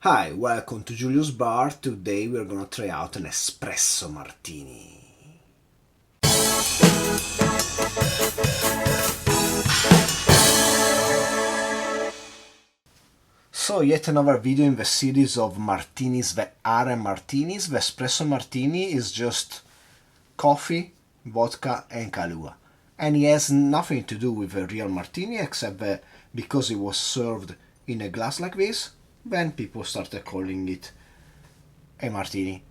Hi, welcome to Julius Bar. Today we're gonna try out an espresso martini. So yet another video in the series of martinis that aren't martinis. The espresso martini is just coffee, vodka and Kahlua. And it has nothing to do with a real martini except that because it was served in a glass like this, then people started calling it a martini.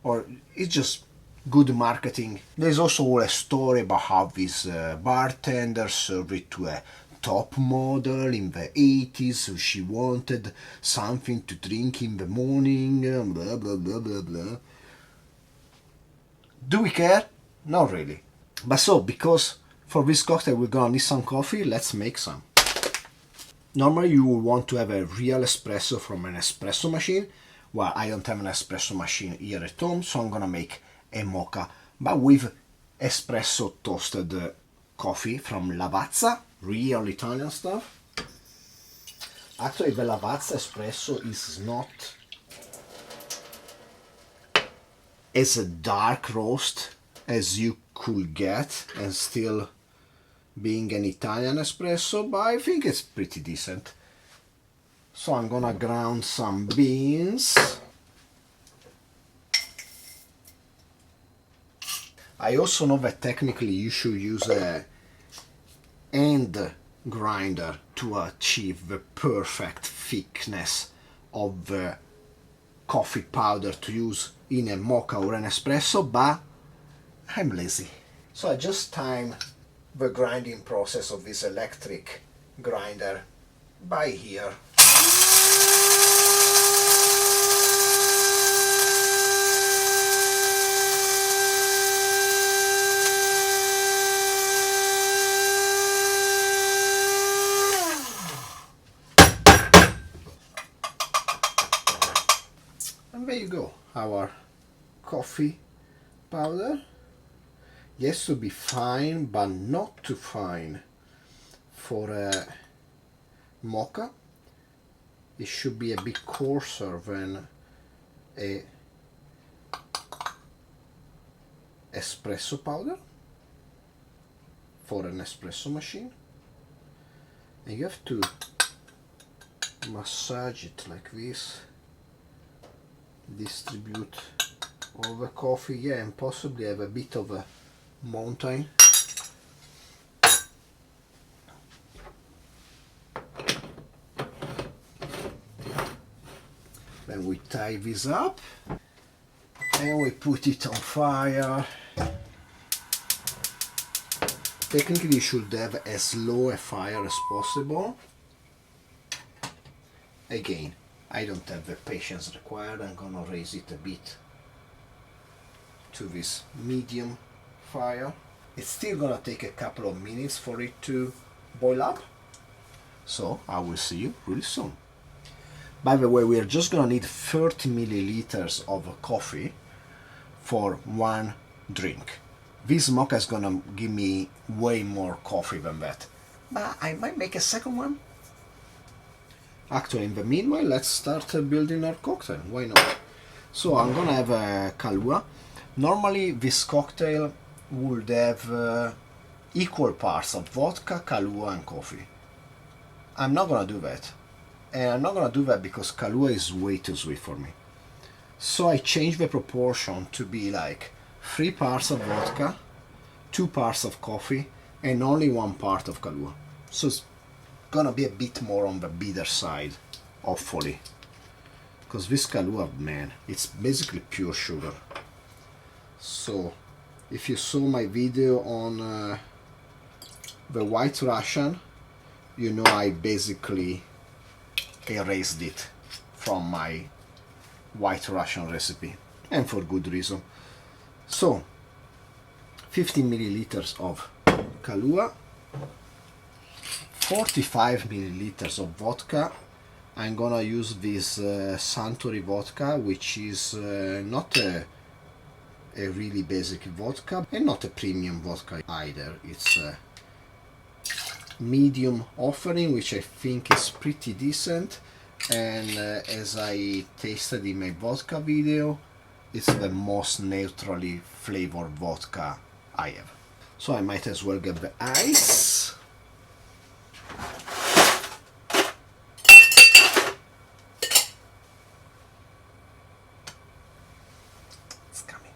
Or it's just good marketing. There's also a story about how this bartender served it to a top model in the 80s, so she wanted something to drink in the morning, blah blah blah blah blah. Do we care? Not really. But so, because for this cocktail we're gonna need some coffee, let's make some. Normally you will want to have a real espresso from an espresso machine. Well, I don't have an espresso machine here at home, so I'm gonna make a mocha, but with espresso toasted coffee from Lavazza, real Italian stuff. Actually, the Lavazza espresso is not as a dark roast as you could get and still being an Italian espresso, but I think it's pretty decent. So I'm gonna ground some beans. I also know that technically you should use a hand grinder to achieve the perfect thickness of the coffee powder to use in a mocha or an espresso, but I'm lazy. So I just time the grinding process of this electric grinder by here. And there you go, our coffee powder. It has to be fine, but not too fine for a mocha. It should be a bit coarser than a espresso powder for an espresso machine. And you have to massage it like this, distribute all the coffee, yeah, and possibly have a bit of a mountain. Then we tie this up and we put it on fire. Technically you should have as low a fire as possible. Again, I don't have the patience required. I'm gonna raise it a bit to this medium fire. It's still gonna take a couple of minutes for it to boil up, so I will see you really soon. By the way, we are just gonna need 30 milliliters of coffee for one drink. This mocha is gonna give me way more coffee than that, but I might make a second one. Actually, in the meanwhile, let's start building our cocktail. Why not? So I'm gonna have a Kahlua. Normally this cocktail would have equal parts of vodka, Kahlua and coffee. I'm not gonna do that. And I'm not gonna do that because Kahlua is way too sweet for me. So I changed the proportion to be like 3 parts of vodka, 2 parts of coffee, and only 1 part of Kahlua. So it's gonna be a bit more on the bitter side, hopefully. Because this Kahlua, man, it's basically pure sugar. So, if you saw my video on the White Russian, you know I basically erased it from my White Russian recipe, and for good reason. So 50 milliliters of Kahlua, 45 milliliters of vodka. I'm gonna use this Suntory vodka, which is not a really basic vodka and not a premium vodka either. It's a medium offering, which I think is pretty decent. and as I tasted in my vodka video, it's the most neutrally flavored vodka I have. So I might as well get the ice. It's coming.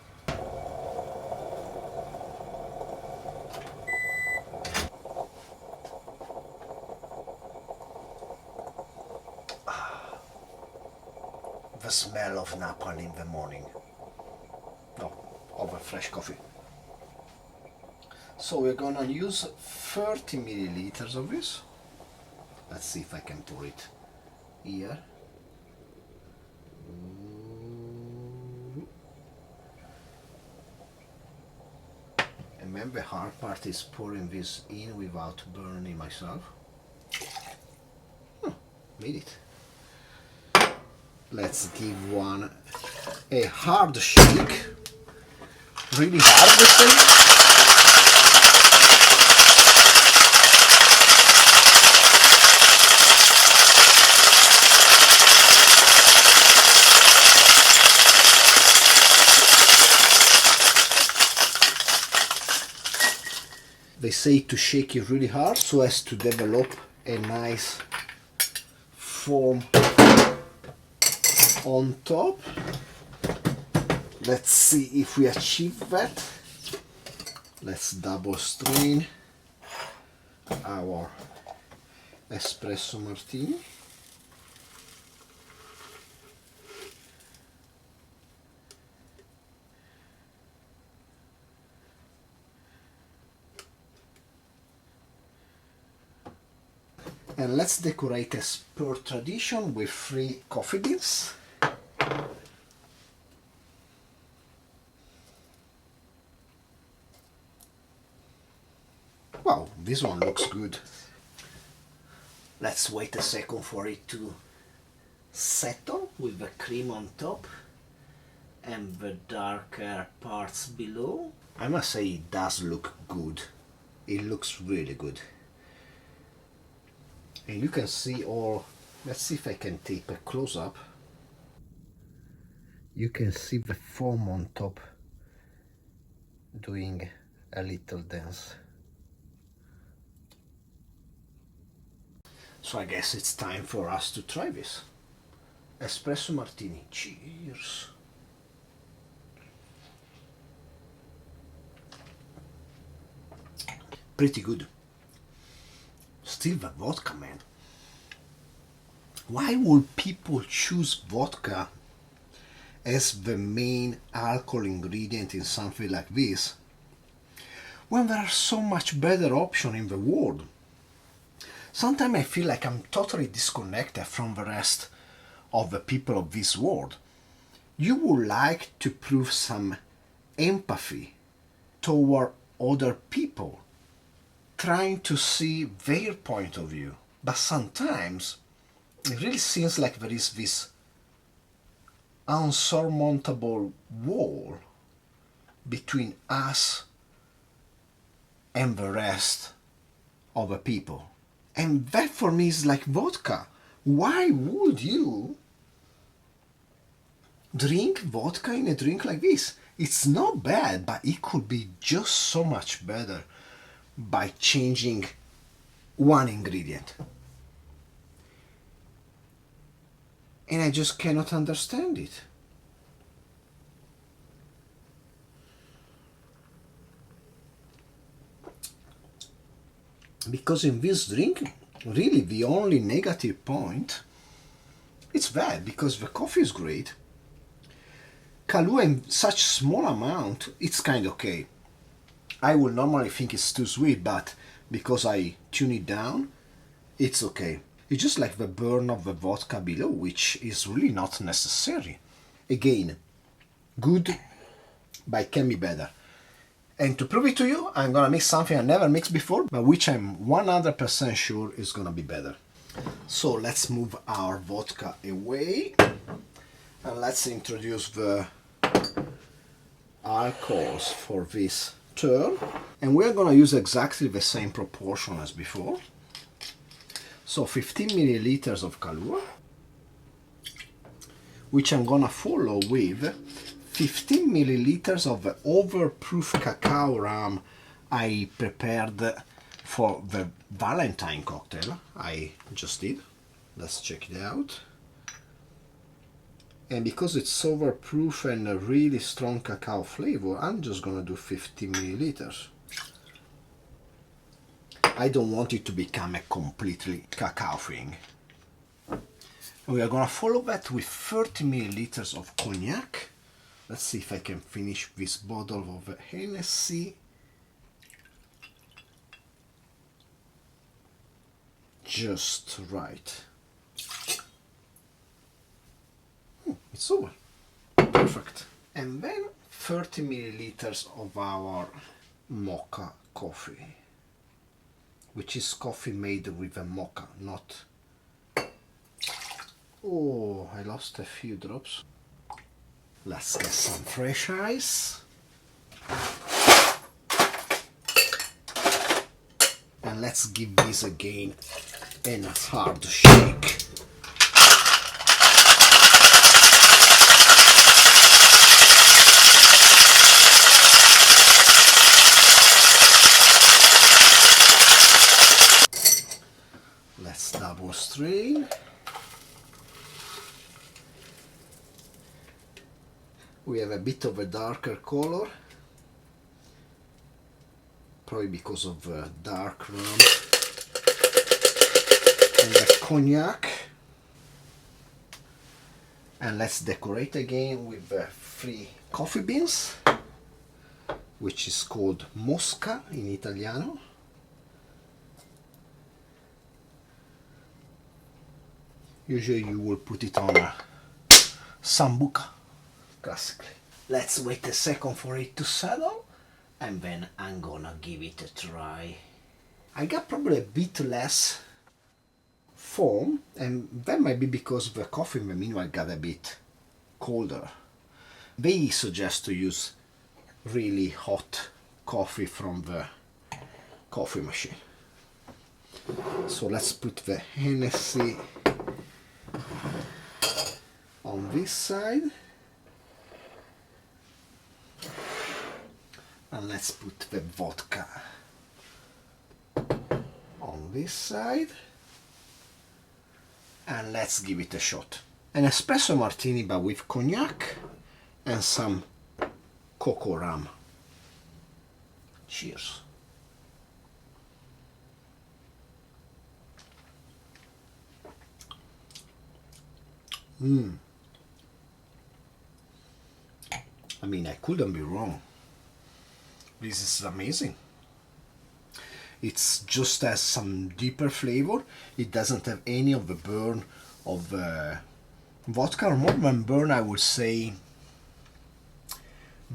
The smell of napalm in the morning. No, of a fresh coffee. So we're gonna use 30 milliliters of this. Let's see if I can pour it here. And then the hard part is pouring this in without burning myself. Made it. Let's give one a hard shake. Really hard this thing. They say to shake it really hard so as to develop a nice foam on top. Let's see if we achieve that. Let's double strain our espresso martini. And let's decorate as per tradition with 3 coffee beans. Wow, this one looks good. Let's wait a second for it to settle with the cream on top and the darker parts below. I must say it does look good. It looks really good. And you can see all, let's see if I can take a close-up. You can see the foam on top doing a little dance. So I guess it's time for us to try this. Espresso Martini. Cheers! Pretty good. Still the vodka, man. Why would people choose vodka as the main alcohol ingredient in something like this when there are so much better options in the world? Sometimes I feel like I'm totally disconnected from the rest of the people of this world. You would like to prove some empathy toward other people, trying to see their point of view. But sometimes it really seems like there is this unsurmountable wall between us and the rest of the people. And that for me is like vodka. Why would you drink vodka in a drink like this? It's not bad, but it could be just so much better by changing one ingredient. And I just cannot understand it. Because in this drink, really the only negative point, it's bad because the coffee is great. Kahlua in such small amount, it's kind of okay. I would normally think it's too sweet, but because I tune it down, it's okay. It's just like the burn of the vodka below, which is really not necessary. Again, good, but it can be better. And to prove it to you, I'm gonna mix something I never mixed before, but which I'm 100% sure is gonna be better. So let's move our vodka away and let's introduce the alcohols for this turn. And we're gonna use exactly the same proportion as before. So 15 milliliters of Kahlua, which I'm gonna follow with 15 milliliters of overproof cacao rum I prepared for the Valentine cocktail I just did. Let's check it out. And because it's overproof and a really strong cacao flavor, I'm just gonna do 50 milliliters. I don't want it to become a completely cacao thing. We are gonna follow that with 30 milliliters of cognac. Let's see if I can finish this bottle of Hennessy. Just right. It's over. Perfect. And then 30 milliliters of our mocha coffee, which is coffee made with a mocha, not... Oh, I lost a few drops. Let's get some fresh ice. And let's give this again a hard shake. Let's double strain. We have a bit of a darker color, probably because of dark rum and the cognac. And let's decorate again with 3 coffee beans, which is called mosca in Italiano. Usually you will put it on a sambuca, classically. Let's wait a second for it to settle, and then I'm gonna give it a try. I got probably a bit less foam, and that might be because the coffee in the meanwhile got a bit colder. They suggest to use really hot coffee from the coffee machine. So let's put the Hennessy on this side, and let's put the vodka on this side, and let's give it a shot. An espresso martini but with cognac and some cocoa rum. Cheers. I mean, I couldn't be wrong. This is amazing. It just has some deeper flavor. It doesn't have any of the burn of vodka, or more than burn, I would say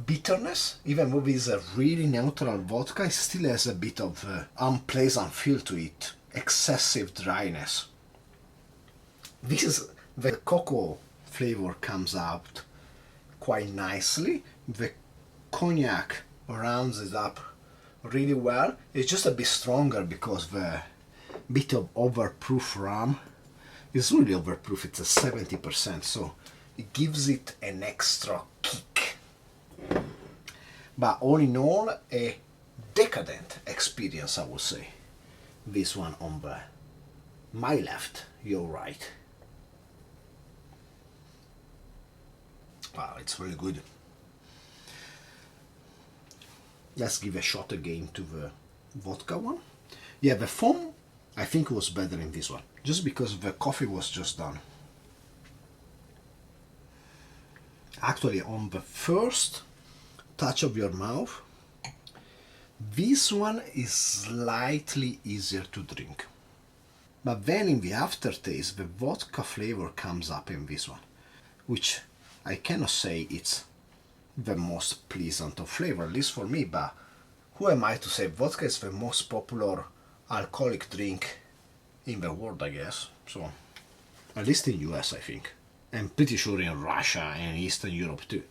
bitterness. Even though it's a really neutral vodka, it still has a bit of unpleasant feel to it, excessive dryness. The cocoa flavor comes out quite nicely. The cognac rounds it up really well. It's just a bit stronger because the bit of overproof rum is really overproof. It's a 70%, so it gives it an extra kick. But all in all, a decadent experience, I would say. This one on my left, your right. Wow, it's really good. Let's give a shot again to the vodka one. Yeah, the foam I think was better in this one, just because the coffee was just done. Actually, on the first touch of your mouth, this one is slightly easier to drink. But then in the aftertaste, the vodka flavor comes up in this one, which I cannot say it's the most pleasant of flavor, at least for me, but who am I to say? Vodka is the most popular alcoholic drink in the world, I guess. So, at least in US, I think. I'm pretty sure in Russia and Eastern Europe too.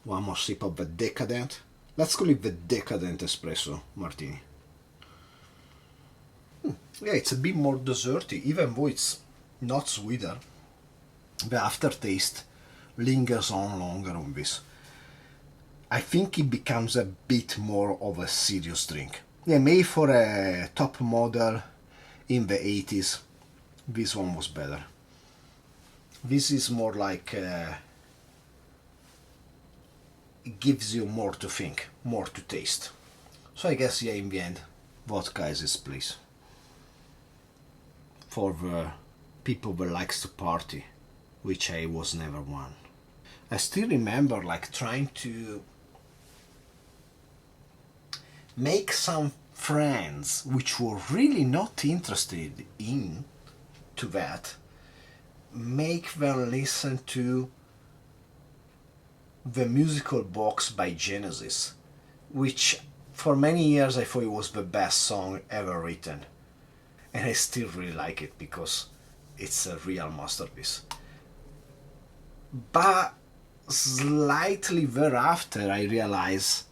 One more sip of the Decadent. Let's call it the Decadent Espresso Martini. Yeah, it's a bit more desserty, even though it's not sweeter. The aftertaste lingers on longer on this. I think it becomes a bit more of a serious drink. Yeah, made for a top model in the 80s, this one was better. This is more like it gives you more to think, more to taste. So I guess, yeah, in the end, vodka is this place for the people that likes to party, which I was never one. I still remember like trying to make some friends which were really not interested in to that, make them listen to the musical box by Genesis, which for many years I thought it was the best song ever written, and I still really like it because it's a real masterpiece. But slightly thereafter I realized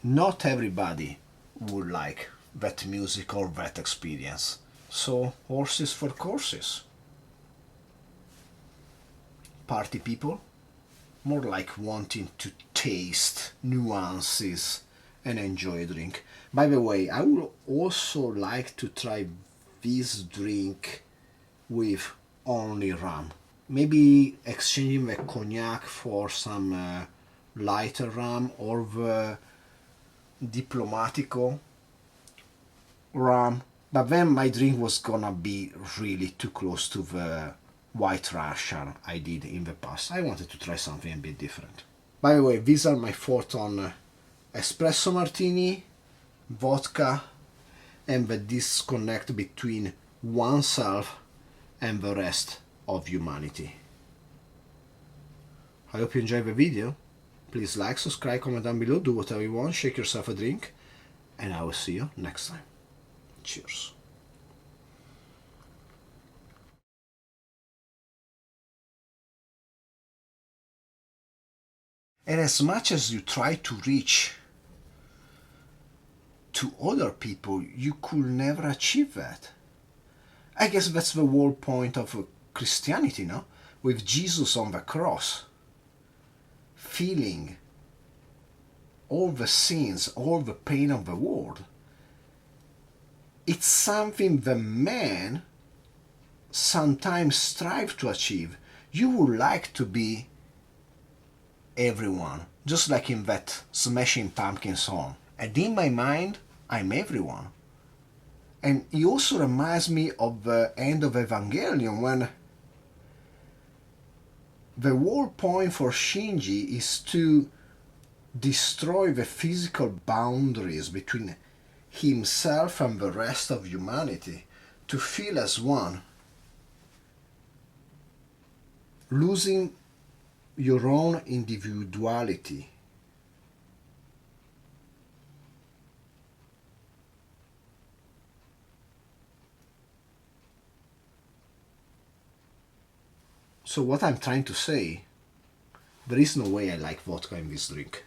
not everybody would like that music or that experience. So horses for courses. Party people, more like wanting to taste nuances and enjoy a drink. By the way, I would also like to try this drink with only rum. Maybe exchanging the cognac for some lighter rum or the Diplomatico rum, but then my drink was gonna be really too close to the White Russian I did in the past. I wanted to try something a bit different. By the way, these are my thoughts on espresso martini, vodka, and the disconnect between oneself and the rest of humanity. I hope you enjoyed the video. Please like, subscribe, comment down below, do whatever you want, shake yourself a drink, and I will see you next time. Cheers. And as much as you try to reach to other people, you could never achieve that. I guess that's the whole point of Christianity, no? With Jesus on the cross, feeling all the sins, all the pain of the world. It's something the man sometimes strive to achieve. You would like to be everyone, just like in that Smashing Pumpkins song. And in my mind, I'm everyone. And it also reminds me of the end of Evangelion, when the whole point for Shinji is to destroy the physical boundaries between himself and the rest of humanity, to feel as one. Losing your own individuality. So what I'm trying to say, there is no way I like vodka in this drink.